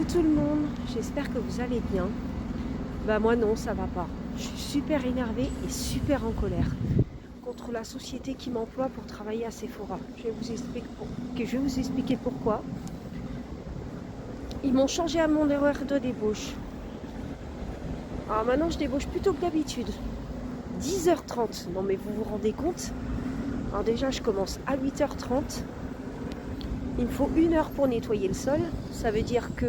Coucou tout le monde, j'espère que vous allez bien. Bah moi non, ça va pas. Je suis super énervée et super en colère contre la société qui m'emploie pour travailler à Sephora. Je vais vous expliquer pourquoi. Ils m'ont changé à mon horaire de débauche. Alors maintenant je débauche plutôt que d'habitude. 10h30. Non mais vous vous rendez compte? Alors déjà je commence à 8h30. Il me faut 1 heure pour nettoyer le sol. Ça veut dire que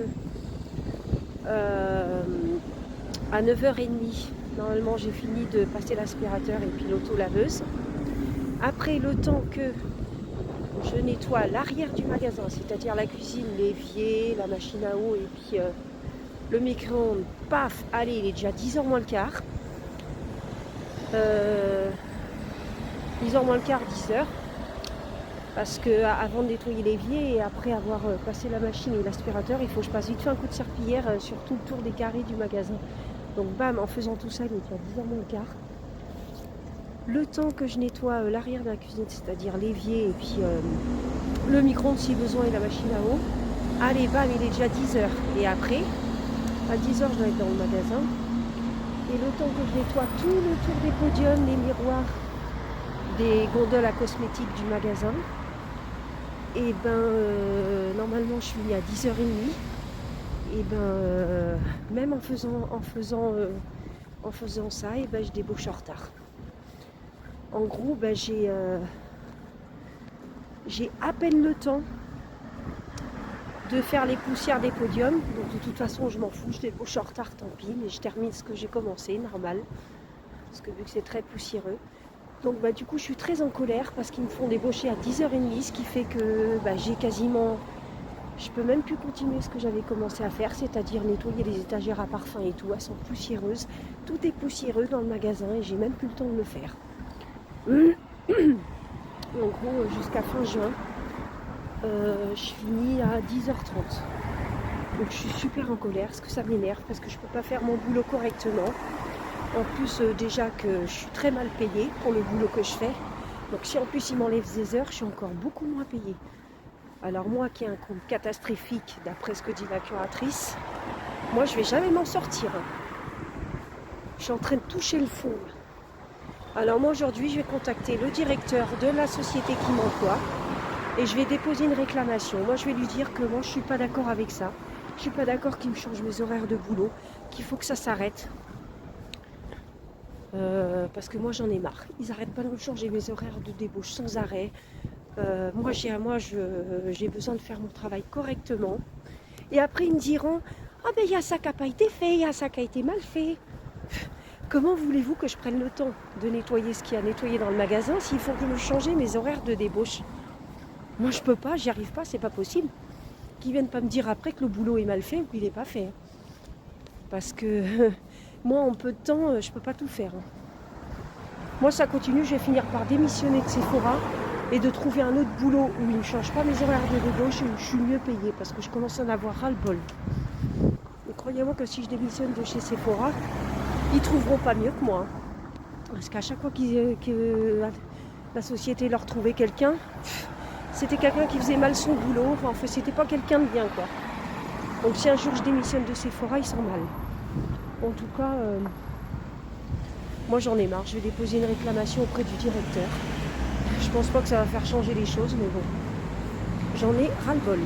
à 9h30, normalement j'ai fini de passer l'aspirateur et puis l'auto-laveuse. Après, le temps que je nettoie l'arrière du magasin, c'est-à-dire la cuisine, l'évier, la machine à eau et puis le micro-ondes, paf, allez, il est déjà 10h moins le quart. 10h moins le quart, 10h. Parce que avant de nettoyer l'évier et après avoir passé la machine et l'aspirateur, il faut que je passe vite fait un coup de serpillière sur tout le tour des carrés du magasin. Donc bam, en faisant tout ça, il est déjà 10h moins le quart. Le temps que je nettoie l'arrière de la cuisine, c'est-à-dire l'évier et puis le micro-ondes si besoin et la machine à eau. Allez, bam, il est déjà 10h. Et après, à 10h, je dois être dans le magasin. Et le temps que je nettoie tout le tour des podiums, les miroirs, des gondoles à cosmétiques du magasin, et normalement je suis à 10h30. Et même en faisant ça, et je débauche en retard. En gros, j'ai à peine le temps de faire les poussières des podiums. Donc de toute façon, je m'en fous, je débauche en retard, tant pis. Mais je termine ce que j'ai commencé, normal. Parce que vu que c'est très poussiéreux. Donc du coup, je suis très en colère parce qu'ils me font débaucher à 10h30. Ce qui fait que j'ai quasiment... Je peux même plus continuer ce que j'avais commencé à faire, c'est-à-dire nettoyer les étagères à parfum et tout. Elles sont poussiéreuses. Tout est poussiéreux dans le magasin et j'ai même plus le temps de le faire. En gros, jusqu'à fin juin, je finis à 10h30. Donc je suis super en colère, parce que ça m'énerve, parce que je ne peux pas faire mon boulot correctement. En plus, déjà que je suis très mal payée pour le boulot que je fais. Donc si en plus ils m'enlèvent des heures, je suis encore beaucoup moins payée. Alors moi qui ai un compte catastrophique, d'après ce que dit la curatrice, moi je vais jamais m'en sortir. Je suis en train de toucher le fond. Alors moi aujourd'hui je vais contacter le directeur de la société qui m'emploie et je vais déposer une réclamation. Moi je vais lui dire que moi je suis pas d'accord avec ça. Je suis pas d'accord qu'il me change mes horaires de boulot, qu'il faut que ça s'arrête. Parce que moi j'en ai marre. Ils n'arrêtent pas de me changer mes horaires de débauche sans arrêt. Moi j'ai besoin de faire mon travail correctement. Et après ils me diront « Ah ben il y a ça qui n'a pas été fait, il y a ça qui a été mal fait ». Comment voulez-vous que je prenne le temps de nettoyer ce qu'il y a nettoyé dans le magasin s'il faut que me changer mes horaires de débauche? Moi je peux pas, j'y arrive pas, c'est pas possible. Qu'ils viennent pas me dire après que le boulot est mal fait ou qu'il n'est pas fait. Parce que moi en peu de temps, je peux pas tout faire. Moi ça continue, je vais finir par démissionner de Sephora et de trouver un autre boulot où ils ne changent pas mes horaires de débauche et où je suis mieux payée parce que je commence à en avoir ras-le-bol. Mais croyez-moi que si je démissionne de chez Sephora, ils trouveront pas mieux que moi. Parce qu'à chaque fois que la société leur trouvait quelqu'un, c'était quelqu'un qui faisait mal son boulot. Enfin, c'était pas quelqu'un de bien, quoi. Donc si un jour je démissionne de Sephora, ils sont mal. En tout cas, moi j'en ai marre. Je vais déposer une réclamation auprès du directeur. Je pense pas que ça va faire changer les choses, mais bon. J'en ai ras-le-bol.